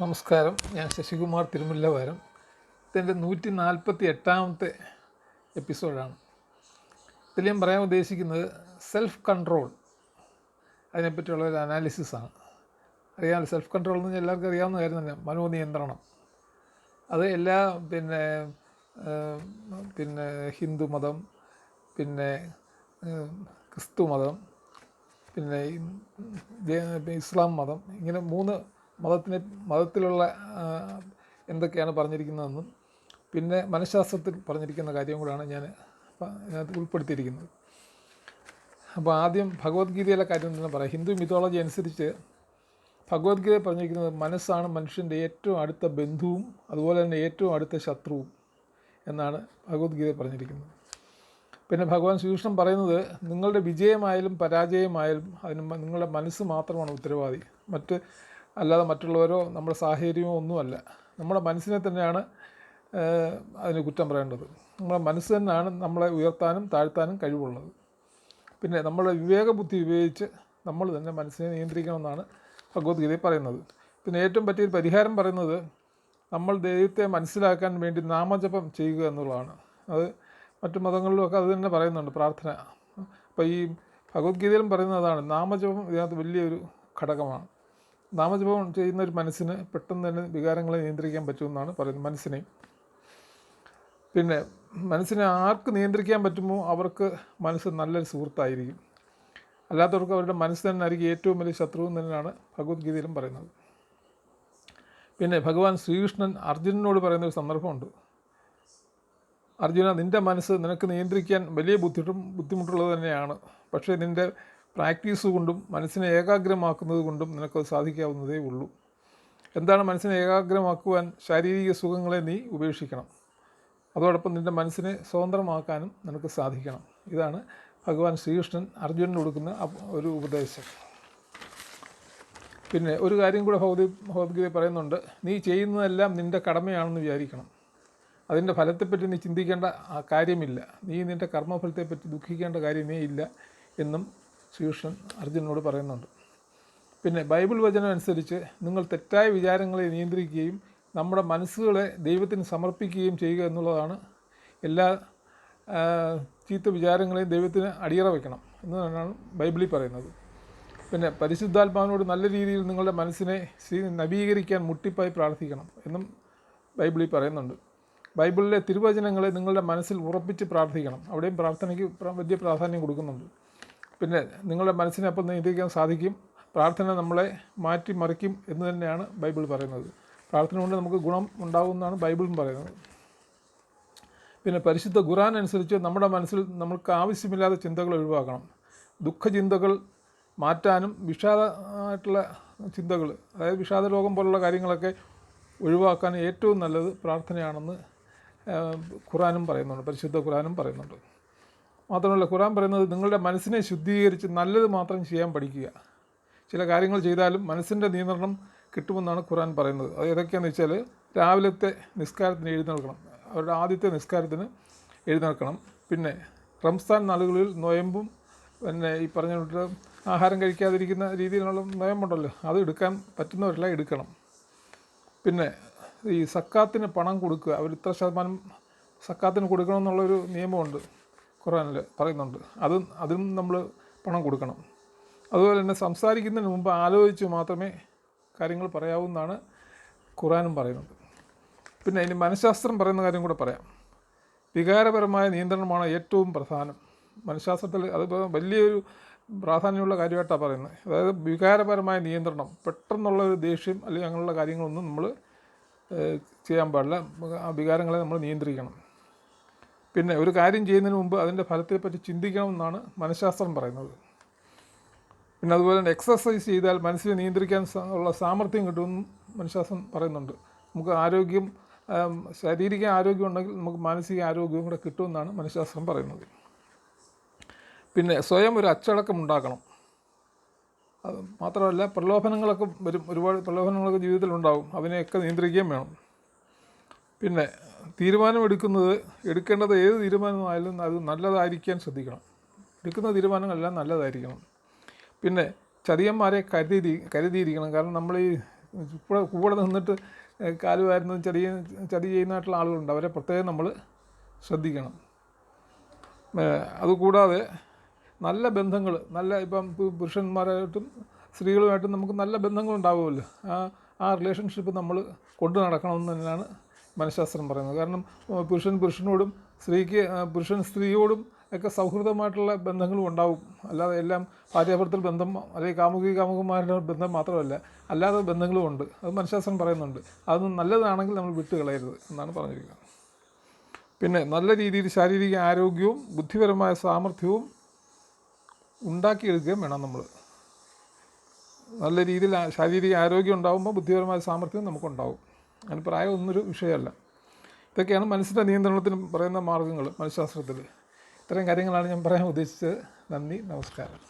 നമസ്കാരം, ഞാൻ ശശികുമാർ തിരുമുല്ലവാരം. ഇതെൻ്റെ 148ാമത്തെ എപ്പിസോഡാണ്. ഇതിൽ ഞാൻ പറയാൻ ഉദ്ദേശിക്കുന്നത് സെൽഫ് കൺട്രോൾ, അതിനെപ്പറ്റിയുള്ള ഒരു അനാലിസിസാണ്. അറിയാമല്ലോ, സെൽഫ് കൺട്രോൾ എന്ന് എല്ലാവർക്കും അറിയാവുന്ന കാര്യം തന്നെ, മനോനിയന്ത്രണം. അത് എല്ലാ പിന്നെ ഹിന്ദു മതം, പിന്നെ ക്രിസ്തു മതം, പിന്നെ ഇസ്ലാം മതം, ഇങ്ങനെ 3 മതത്തിലുള്ള എന്തൊക്കെയാണ് പറഞ്ഞിരിക്കുന്നതെന്നും പിന്നെ മനഃശാസ്ത്രത്തിൽ പറഞ്ഞിരിക്കുന്ന കാര്യം കൂടാണ് ഞാൻ ഇതിനകത്ത് ഉൾപ്പെടുത്തിയിരിക്കുന്നത്. അപ്പോൾ ആദ്യം ഭഗവത്ഗീതയിലെ കാര്യം തന്നെ പറയാം. ഹിന്ദു മിത്തോളജി അനുസരിച്ച് ഭഗവത്ഗീത പറഞ്ഞിരിക്കുന്നത് മനസ്സാണ് മനുഷ്യൻ്റെ ഏറ്റവും അടുത്ത ബന്ധുവും അതുപോലെ തന്നെ ഏറ്റവും അടുത്ത ശത്രുവും എന്നാണ് ഭഗവത്ഗീത പറഞ്ഞിരിക്കുന്നത്. പിന്നെ ഭഗവാൻ ശ്രീകൃഷ്ണൻ പറയുന്നത് നിങ്ങളുടെ വിജയമായാലും പരാജയമായാലും അതിന് നിങ്ങളുടെ മനസ്സ് മാത്രമാണ് ഉത്തരവാദി, അല്ലാതെ മറ്റുള്ളവരോ നമ്മുടെ സാഹചര്യമോ ഒന്നുമല്ല. നമ്മുടെ മനസ്സിനെ തന്നെയാണ് അതിന് കുറ്റം പറയേണ്ടത്. നമ്മുടെ മനസ്സ് തന്നെയാണ് നമ്മളെ ഉയർത്താനും താഴ്ത്താനും കഴിവുള്ളത്. പിന്നെ നമ്മുടെ വിവേകബുദ്ധി ഉപയോഗിച്ച് നമ്മൾ തന്നെ മനസ്സിനെ നിയന്ത്രിക്കണമെന്നാണ് ഭഗവത്ഗീതയിൽ പറയുന്നത്. പിന്നെ ഏറ്റവും പറ്റിയൊരു പരിഹാരം പറയുന്നത് നമ്മൾ ദൈവത്തെ മനസ്സിലാക്കാൻ വേണ്ടി നാമജപം ചെയ്യുക എന്നുള്ളതാണ്. അത് മറ്റു മതങ്ങളിലുമൊക്കെ അത് തന്നെ പറയുന്നുണ്ട്, പ്രാർത്ഥന. അപ്പോൾ ഈ ഭഗവത്ഗീതയിലും പറയുന്നതാണ്, നാമജപം ഇതിനകത്ത് വലിയൊരു ഘടകമാണ്. നാമജപം ചെയ്യുന്ന ഒരു മനസ്സിന് പെട്ടെന്ന് തന്നെ വികാരങ്ങളെ നിയന്ത്രിക്കാൻ പറ്റുമെന്നാണ് പറയുന്നത്, മനസ്സിനെ. പിന്നെ മനസ്സിനെ ആർക്ക് നിയന്ത്രിക്കാൻ പറ്റുമോ അവർക്ക് മനസ്സ് നല്ലൊരു സുഹൃത്തായിരിക്കും. അല്ലാത്തവർക്ക് അവരുടെ മനസ്സ് തന്നെ ആയിരിക്കും ഏറ്റവും വലിയ ശത്രുവും തന്നെയാണ് ഭഗവത്ഗീതയിലും പറയുന്നത്. പിന്നെ ഭഗവാൻ ശ്രീകൃഷ്ണൻ അർജുനനോട് പറയുന്ന ഒരു സന്ദർഭമുണ്ട്. അർജുന, നിൻ്റെ മനസ്സ് നിനക്ക് നിയന്ത്രിക്കാൻ വലിയ ബുദ്ധിമുട്ടുള്ളത് തന്നെയാണ്. പക്ഷേ നിൻ്റെ പ്രാക്ടീസ് കൊണ്ടും മനസ്സിനെ ഏകാഗ്രമാക്കുന്നത് കൊണ്ടും നിനക്കത് സാധിക്കാവുന്നതേ ഉള്ളൂ. എന്താണ് മനസ്സിനെ ഏകാഗ്രമാക്കുവാൻ? ശാരീരിക സുഖങ്ങളെ നീ ഉപേക്ഷിക്കണം. അതോടൊപ്പം നിൻ്റെ മനസ്സിനെ സ്വതന്ത്രമാക്കാനും നിനക്ക് സാധിക്കണം. ഇതാണ് ഭഗവാൻ ശ്രീകൃഷ്ണൻ അർജുനന് കൊടുക്കുന്ന ഒരു ഉപദേശം. പിന്നെ ഒരു കാര്യം കൂടെ ഭഗവത്ഗീത പറയുന്നുണ്ട്, നീ ചെയ്യുന്നതെല്ലാം നിൻ്റെ കടമയാണെന്ന് വിചാരിക്കണം. അതിൻ്റെ ഫലത്തെപ്പറ്റി നീ ചിന്തിക്കേണ്ട കാര്യമില്ല. നീ നിൻ്റെ കർമ്മഫലത്തെപ്പറ്റി ദുഃഖിക്കേണ്ട കാര്യമേ ഇല്ല എന്നും ശ്രീകൃഷ്ണൻ അർജുനനോട് പറയുന്നുണ്ട്. പിന്നെ ബൈബിൾ വചനം അനുസരിച്ച് നിങ്ങൾ തെറ്റായ വിചാരങ്ങളെ നിയന്ത്രിക്കുകയും നമ്മുടെ മനസ്സുകളെ ദൈവത്തിന് സമർപ്പിക്കുകയും ചെയ്യുക എന്നുള്ളതാണ്. എല്ലാ ചീത്ത വിചാരങ്ങളെയും ദൈവത്തിന് അടിയറ വയ്ക്കണം എന്നാണ് ബൈബിളിൽ പറയുന്നത്. പിന്നെ പരിശുദ്ധാത്മാവിനോട് നല്ല രീതിയിൽ നിങ്ങളുടെ മനസ്സിനെ നവീകരിക്കാൻ മുട്ടിപ്പായി പ്രാർത്ഥിക്കണം എന്നും ബൈബിളിൽ പറയുന്നുണ്ട്. ബൈബിളിലെ തിരുവചനങ്ങളെ നിങ്ങളുടെ മനസ്സിൽ ഉറപ്പിച്ച് പ്രാർത്ഥിക്കണം. അവിടെയും പ്രാർത്ഥനയ്ക്ക് വലിയ പ്രാധാന്യം കൊടുക്കുന്നുണ്ട്. പിന്നെ നിങ്ങളുടെ മനസ്സിനെ അപ്പോൾ നിയന്ത്രിക്കാൻ സാധിക്കും. പ്രാർത്ഥന നമ്മളെ മാറ്റിമറിക്കും എന്ന് തന്നെയാണ് ബൈബിൾ പറയുന്നത്. പ്രാർത്ഥന കൊണ്ട് നമുക്ക് ഗുണം ഉണ്ടാകുമെന്നാണ് ബൈബിളും പറയുന്നത്. പിന്നെ പരിശുദ്ധ ഖുർആൻ അനുസരിച്ച് നമ്മുടെ മനസ്സിൽ നമുക്ക് ആവശ്യമില്ലാത്ത ചിന്തകൾ ഒഴിവാക്കണം. ദുഃഖചിന്തകൾ മാറ്റാനും വിഷാദമായിട്ടുള്ള ചിന്തകൾ, അതായത് വിഷാദരോഗം പോലുള്ള കാര്യങ്ങളൊക്കെ ഒഴിവാക്കാൻ ഏറ്റവും നല്ലത് പ്രാർത്ഥനയാണെന്ന് ഖുർആനും പറയുന്നുണ്ട്, പരിശുദ്ധ ഖുർആനും പറയുന്നുണ്ട്. മാത്രമല്ല ഖുർആൻ പറയുന്നത് നിങ്ങളുടെ മനസ്സിനെ ശുദ്ധീകരിച്ച് നല്ലത് മാത്രം ചെയ്യാൻ പഠിക്കുക. ചില കാര്യങ്ങൾ ചെയ്താലും മനസ്സിൻ്റെ നിയന്ത്രണം കിട്ടുമെന്നാണ് ഖുർആൻ പറയുന്നത്. അത് ഏതൊക്കെയാണെന്ന് വെച്ചാൽ, രാവിലത്തെ നിസ്കാരത്തിന് എഴുന്നേൽക്കണം, അവരുടെ ആദ്യത്തെ നിസ്കാരത്തിന് എഴുന്നേൽക്കണം. പിന്നെ റംസാൻ നാളുകളിൽ നൊയമ്പും പിന്നെ ഈ പറഞ്ഞിട്ട് ആഹാരം കഴിക്കാതിരിക്കുന്ന രീതിയിലുള്ള നൊയമ്പുണ്ടല്ലോ, അത് എടുക്കാൻ പറ്റുന്നവരെല്ലാം എടുക്കണം. പിന്നെ ഈ സക്കാത്തിന് പണം കൊടുക്കുക, അവർ ഇത്ര ശതമാനം സക്കാത്തിന് കൊടുക്കണം എന്നുള്ളൊരു നിയമമുണ്ട്, ഖുർആനിൽ പറയുന്നുണ്ട്. അതും നമ്മൾ പണം കൊടുക്കണം. അതുപോലെ തന്നെ സംസാരിക്കുന്നതിന് മുമ്പ് ആലോചിച്ച് മാത്രമേ കാര്യങ്ങൾ പറയാവൂന്നാണ് ഖുർആനും പറയുന്നത്. പിന്നെ ഇനി മനഃശാസ്ത്രം പറയുന്ന കാര്യം കൂടെ പറയാം. വികാരപരമായ നിയന്ത്രണമാണ് ഏറ്റവും പ്രധാനം. മനഃശാസ്ത്രത്തിൽ അത് വലിയൊരു പ്രാധാന്യമുള്ള കാര്യമായിട്ടാണ് പറയുന്നത്. അതായത് വികാരപരമായ നിയന്ത്രണം, പെട്ടെന്നുള്ളൊരു ദേഷ്യം അല്ലെങ്കിൽ അങ്ങനെയുള്ള കാര്യങ്ങളൊന്നും നമ്മൾ ചെയ്യാൻ പാടില്ല. ആ വികാരങ്ങളെ നമ്മൾ നിയന്ത്രിക്കണം. പിന്നെ ഒരു കാര്യം ചെയ്യുന്നതിന് മുമ്പ് അതിൻ്റെ ഫലത്തെപ്പറ്റി ചിന്തിക്കണമെന്നാണ് മനഃശാസ്ത്രം പറയുന്നത്. പിന്നെ അതുപോലെ തന്നെ എക്സസൈസ് ചെയ്താൽ മനസ്സിനെ നിയന്ത്രിക്കാൻ ഉള്ള സാമർഥ്യം കിട്ടുമെന്നും മനഃശാസ്ത്രം പറയുന്നുണ്ട്. നമുക്ക് ശാരീരിക ആരോഗ്യം ഉണ്ടെങ്കിൽ നമുക്ക് മാനസിക ആരോഗ്യവും കൂടെ കിട്ടുമെന്നാണ് മനഃശാസ്ത്രം പറയുന്നത്. പിന്നെ സ്വയം ഒരു അച്ചടക്കം ഉണ്ടാക്കണം. അത് മാത്രമല്ല, പ്രലോഭനങ്ങളൊക്കെ വരും, ഒരുപാട് പ്രലോഭനങ്ങളൊക്കെ ജീവിതത്തിലുണ്ടാകും, അതിനെയൊക്കെ നിയന്ത്രിക്കുകയും വേണം. പിന്നെ എടുക്കേണ്ടത് ഏത് തീരുമാനമായാലും അത് നല്ലതായിരിക്കാൻ ശ്രദ്ധിക്കണം. എടുക്കുന്ന തീരുമാനങ്ങളെല്ലാം നല്ലതായിരിക്കണം. പിന്നെ ചതിയന്മാരെ കരുതിയിരിക്കണം. കാരണം നമ്മൾ ഈ കൂടെ നിന്നിട്ട് കാല് വാരുന്നതും ചതി ചെയ്യുന്നതായിട്ടുള്ള ആളുകളുണ്ട്. അവരെ പ്രത്യേകം നമ്മൾ ശ്രദ്ധിക്കണം. അതുകൂടാതെ നല്ല ബന്ധങ്ങൾ, ഇപ്പം പുരുഷന്മാരായിട്ടും സ്ത്രീകളുമായിട്ടും നമുക്ക് നല്ല ബന്ധങ്ങളുണ്ടാവുമല്ലോ. ആ റിലേഷൻഷിപ്പ് നമ്മൾ കൊണ്ടു നടക്കണമെന്ന് തന്നെയാണ് മനഃശാസ്ത്രം പറയുന്നത്. കാരണം പുരുഷനോടും പുരുഷൻ സ്ത്രീയോടും ഒക്കെ സൗഹൃദമായിട്ടുള്ള ബന്ധങ്ങളും ഉണ്ടാവും. അല്ലാതെ എല്ലാം ഭാര്യാഭർത്തൃ ബന്ധം അല്ലെങ്കിൽ കാമുകന്മാരുടെ ബന്ധം മാത്രമല്ല, അല്ലാതെ ബന്ധങ്ങളും ഉണ്ട്. അത് മനഃശാസ്ത്രം പറയുന്നുണ്ട്. അതൊന്നും നല്ലതാണെങ്കിൽ നമ്മൾ വിട്ട് കളയരുത് എന്നാണ് പറഞ്ഞിരിക്കുന്നത്. പിന്നെ നല്ല രീതിയിൽ ശാരീരിക ആരോഗ്യവും ബുദ്ധിപരമായ സാമർഥ്യവും ഉണ്ടാക്കിയെടുക്കുകയും വേണം നമ്മൾ. നല്ല രീതിയിൽ ശാരീരിക ആരോഗ്യം ഉണ്ടാകുമ്പോൾ ബുദ്ധിപരമായ സാമർഥ്യം നമുക്കുണ്ടാവും. അതിന് പ്രായമൊന്നൊരു വിഷയമല്ല. ഇതൊക്കെയാണ് മനസ്സിൻ്റെ നിയന്ത്രണത്തിന് പറയുന്ന മാർഗ്ഗങ്ങൾ മനഃശാസ്ത്രത്തിൽ. ഇത്രയും കാര്യങ്ങളാണ് ഞാൻ പറയാൻ ഉദ്ദേശിച്ചത്. നന്ദി, നമസ്കാരം.